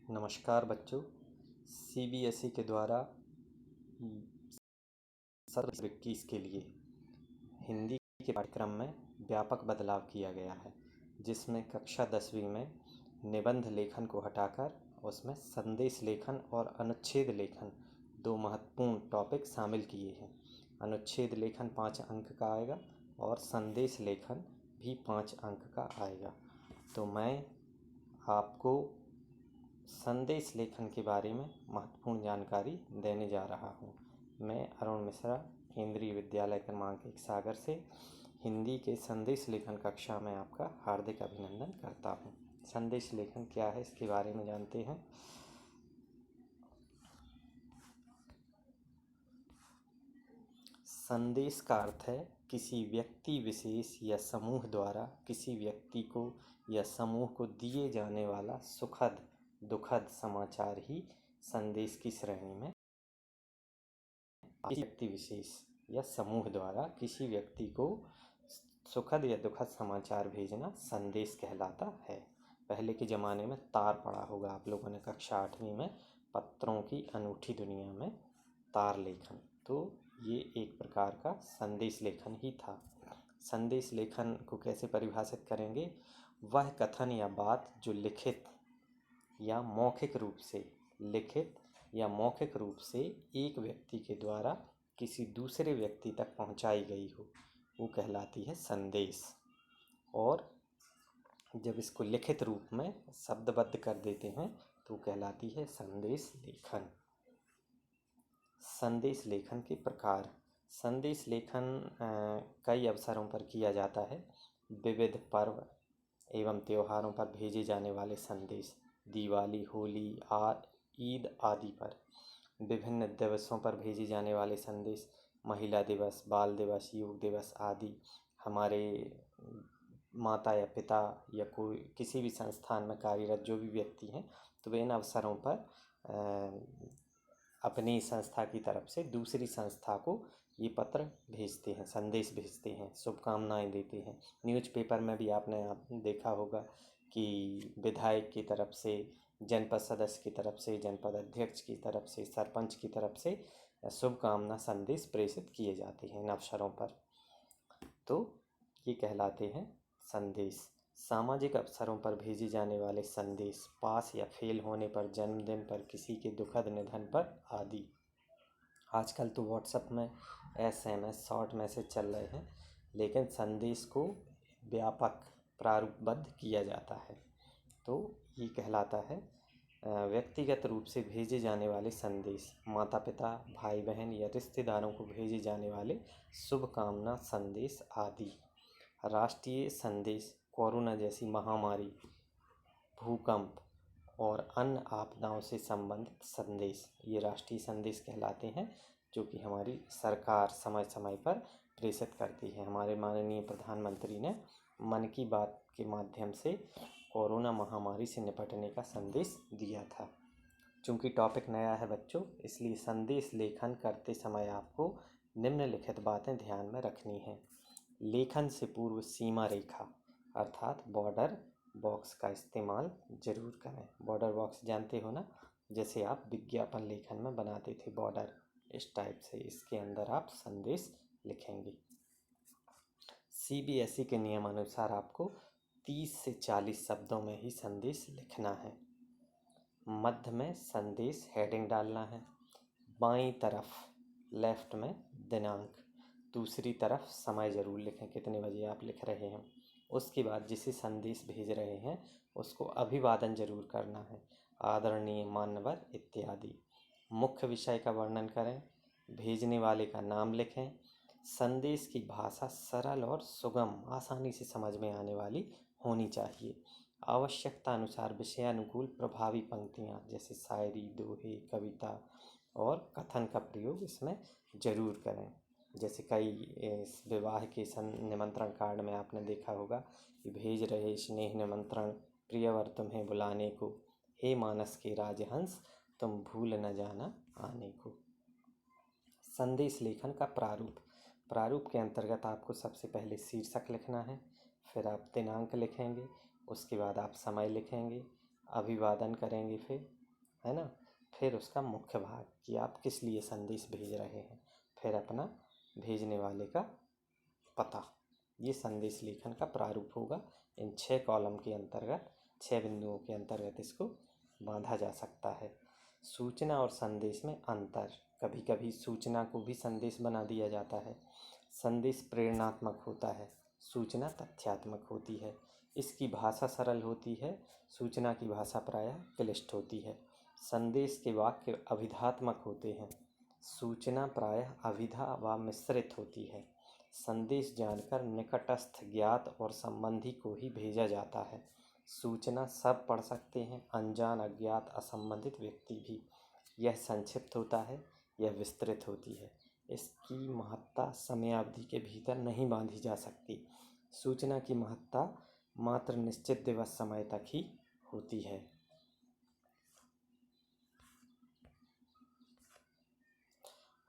नमस्कार बच्चों। सीबीएसई के द्वारा सत्र 21 के लिए हिंदी के पाठ्यक्रम में व्यापक बदलाव किया गया है, जिसमें कक्षा 10वीं में निबंध लेखन को हटाकर उसमें संदेश लेखन और अनुच्छेद लेखन दो महत्वपूर्ण टॉपिक शामिल किए हैं। अनुच्छेद लेखन 5 अंक का आएगा और संदेश लेखन भी 5 अंक का आएगा। तो मैं आपको संदेश लेखन के बारे में महत्वपूर्ण जानकारी देने जा रहा हूँ। मैं अरुण मिश्रा, केंद्रीय विद्यालय क्रमांक 1 सागर से हिंदी के संदेश लेखन कक्षा में आपका हार्दिक अभिनंदन करता हूँ। संदेश लेखन क्या है, इसके बारे में जानते हैं। संदेश का अर्थ है किसी व्यक्ति विशेष या समूह द्वारा किसी व्यक्ति को या समूह को दिए जाने वाला सुखद दुखद समाचार ही संदेश की श्रेणी में। किसी व्यक्ति विशेष या समूह द्वारा किसी व्यक्ति को सुखद या दुखद समाचार भेजना संदेश कहलाता है। पहले के ज़माने में तार पढ़ा होगा आप लोगों ने कक्षा 8वीं में, पत्रों की अनूठी दुनिया में तार लेखन। तो ये एक प्रकार का संदेश लेखन ही था। संदेश लेखन को कैसे परिभाषित करेंगे? वह कथन या बात जो लिखित या मौखिक रूप से एक व्यक्ति के द्वारा किसी दूसरे व्यक्ति तक पहुंचाई गई हो, वो कहलाती है संदेश। और जब इसको लिखित रूप में शब्दबद्ध कर देते हैं तो कहलाती है संदेश लेखन। संदेश लेखन के प्रकार। संदेश लेखन कई अवसरों पर किया जाता है। विविध पर्व एवं त्योहारों पर भेजे जाने वाले संदेश, दिवाली, होली, ईद आदि पर। विभिन्न दिवसों पर भेजे जाने वाले संदेश, महिला दिवस, बाल दिवस, योग दिवस आदि। हमारे माता या पिता या कोई किसी भी संस्थान में कार्यरत जो भी व्यक्ति हैं, तो वे इन अवसरों पर अपनी संस्था की तरफ से दूसरी संस्था को ये पत्र भेजते हैं, संदेश भेजते हैं, शुभकामनाएं देते हैं। न्यूज़पेपर में भी आपने देखा होगा कि विधायक की तरफ से, जनपद सदस्य की तरफ से, जनपद अध्यक्ष की तरफ से, सरपंच की तरफ से शुभकामना संदेश प्रेषित किए जाते हैं इन अवसरों पर। तो ये कहलाते हैं संदेश। सामाजिक अवसरों पर भेजे जाने वाले संदेश, पास या फेल होने पर, जन्मदिन पर, किसी के दुखद निधन पर आदि। आजकल तो व्हाट्सएप में SMS शॉर्ट मैसेज चल रहे हैं, लेकिन संदेश को व्यापक प्रारूपबद्ध किया जाता है। तो ये कहलाता है व्यक्तिगत रूप से भेजे जाने वाले संदेश, माता पिता, भाई बहन या रिश्तेदारों को भेजे जाने वाले शुभकामना संदेश आदि। राष्ट्रीय संदेश, कोरोना जैसी महामारी, भूकंप और अन्य आपदाओं से संबंधित संदेश, ये राष्ट्रीय संदेश कहलाते हैं, जो कि हमारी सरकार समय समय पर प्रेषित करती है। हमारे माननीय प्रधानमंत्री ने मन की बात के माध्यम से कोरोना महामारी से निपटने का संदेश दिया था। चूँकि टॉपिक नया है बच्चों, इसलिए संदेश लेखन करते समय आपको निम्नलिखित बातें ध्यान में रखनी हैं। लेखन से पूर्व सीमा रेखा अर्थात बॉर्डर बॉक्स का इस्तेमाल ज़रूर करें। बॉर्डर बॉक्स जानते हो ना, जैसे आप विज्ञापन लेखन में बनाते थे बॉर्डर, इस टाइप से इसके अंदर आप संदेश लिखेंगे। सीबीएसई के नियमानुसार आपको 30 से 40 शब्दों में ही संदेश लिखना है। मध्य में संदेश हेडिंग डालना है। बाईं तरफ लेफ्ट में दिनांक, दूसरी तरफ समय ज़रूर लिखें, कितने बजे आप लिख रहे हैं। उसके बाद जिसे संदेश भेज रहे हैं उसको अभिवादन ज़रूर करना है, आदरणीय, मान्यवर इत्यादि। मुख्य विषय का वर्णन करें, भेजने वाले का नाम लिखें। संदेश की भाषा सरल और सुगम, आसानी से समझ में आने वाली होनी चाहिए। आवश्यकता अनुसार विषयानुकूल प्रभावी पंक्तियाँ जैसे शायरी, दोहे, कविता और कथन का प्रयोग इसमें ज़रूर करें। जैसे कई विवाह के निमंत्रण कार्ड में आपने देखा होगा कि भेज रहे स्नेह निमंत्रण, प्रियवर तुम्हें बुलाने को, हे मानस के राजहंस तुम भूल न जाना आने को। संदेश लेखन का प्रारूप के अंतर्गत आपको सबसे पहले शीर्षक लिखना है, फिर आप दिनांक लिखेंगे, उसके बाद आप समय लिखेंगे, अभिवादन करेंगे, फिर है ना, फिर उसका मुख्य भाग कि आप किस लिए संदेश भेज रहे हैं, फिर अपना भेजने वाले का पता। ये संदेश लेखन का प्रारूप होगा। इन 6 कॉलम के अंतर्गत, 6 बिंदुओं के अंतर्गत इसको बांधा जा सकता है। सूचना और संदेश में अंतर। कभी कभी सूचना को भी संदेश बना दिया जाता है। संदेश प्रेरणात्मक होता है, सूचना तथ्यात्मक होती है। इसकी भाषा सरल होती है, सूचना की भाषा प्रायः क्लिष्ट होती है। संदेश के वाक्य अभिधात्मक होते हैं, सूचना प्रायः अभिधा व मिश्रित होती है। संदेश जानकर निकटस्थ ज्ञात और संबंधी को ही भेजा जाता है। सूचना सब पढ़ सकते हैं, अनजान अज्ञात असंबंधित व्यक्ति भी। यह संक्षिप्त होता है, यह विस्तृत होती है। इसकी महत्ता समयावधि के भीतर नहीं बांधी जा सकती। सूचना की महत्ता मात्र निश्चित दिवस समय तक ही होती है।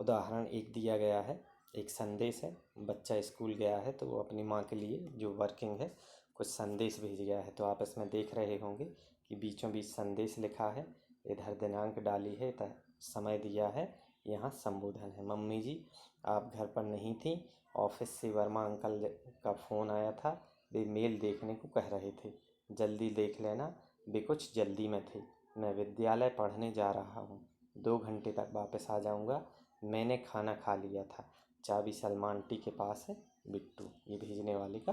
उदाहरण एक दिया गया है, एक संदेश है। बच्चा स्कूल गया है तो वो अपनी माँ के लिए जो वर्किंग है कुछ संदेश भेज गया है। तो आप इसमें देख रहे होंगे कि बीचों बीच संदेश लिखा है, इधर दिनांक डाली है, इधर समय दिया है, यहाँ संबोधन है। मम्मी जी आप घर पर नहीं थी, ऑफिस से वर्मा अंकल का फ़ोन आया था, वे मेल देखने को कह रहे थे, जल्दी देख लेना, वे कुछ जल्दी में थे। मैं विद्यालय पढ़ने जा रहा हूँ, 2 घंटे तक वापस आ जाऊँगा। मैंने खाना खा लिया था, चाबी सलमान आंटी के पास है, बिट्टू। ये भेजने वाले का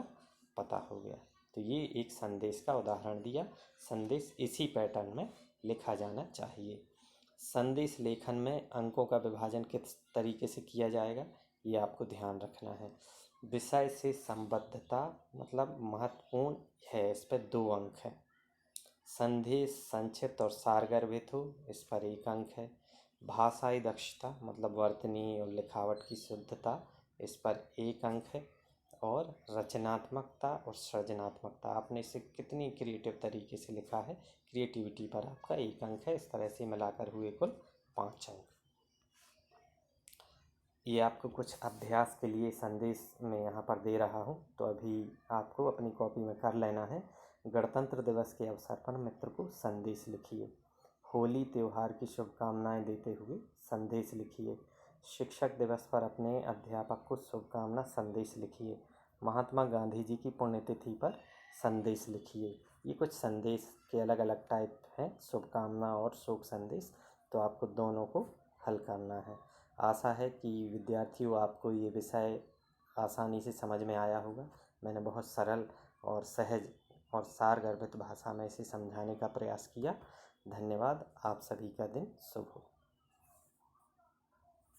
पता हो गया। तो ये एक संदेश का उदाहरण दिया। संदेश इसी पैटर्न में लिखा जाना चाहिए। संदेश लेखन में अंकों का विभाजन किस तरीके से किया जाएगा ये आपको ध्यान रखना है। विषय से संबद्धता मतलब महत्वपूर्ण है, इस पर 2 अंक है। संदेश संक्षिप्त और सारगर्भित हो, इस पर 1 अंक है। भाषाई दक्षता मतलब वर्तनी और लिखावट की शुद्धता, इस पर 1 अंक है। और रचनात्मकता और सृजनात्मकता, आपने इसे कितनी क्रिएटिव तरीके से लिखा है, क्रिएटिविटी पर आपका 1 अंक है। इस तरह से मिलाकर हुए कुल 5 अंक। ये आपको कुछ अभ्यास के लिए संदेश में यहाँ पर दे रहा हूँ, तो अभी आपको अपनी कॉपी में कर लेना है। गणतंत्र दिवस के अवसर पर मित्र को संदेश लिखिए। होली त्यौहार की शुभकामनाएं देते हुए संदेश लिखिए। शिक्षक दिवस पर अपने अध्यापक को शुभकामना संदेश लिखिए। महात्मा गांधी जी की पुण्यतिथि पर संदेश लिखिए। ये कुछ संदेश के अलग अलग टाइप हैं, शुभकामना और शोक संदेश। तो आपको दोनों को हल करना है। आशा है कि विद्यार्थियों आपको ये विषय आसानी से समझ में आया होगा। मैंने बहुत सरल और सहज और सारगर्भित भाषा में इसे समझाने का प्रयास किया। धन्यवाद। आप सभी का दिन शुभ हो।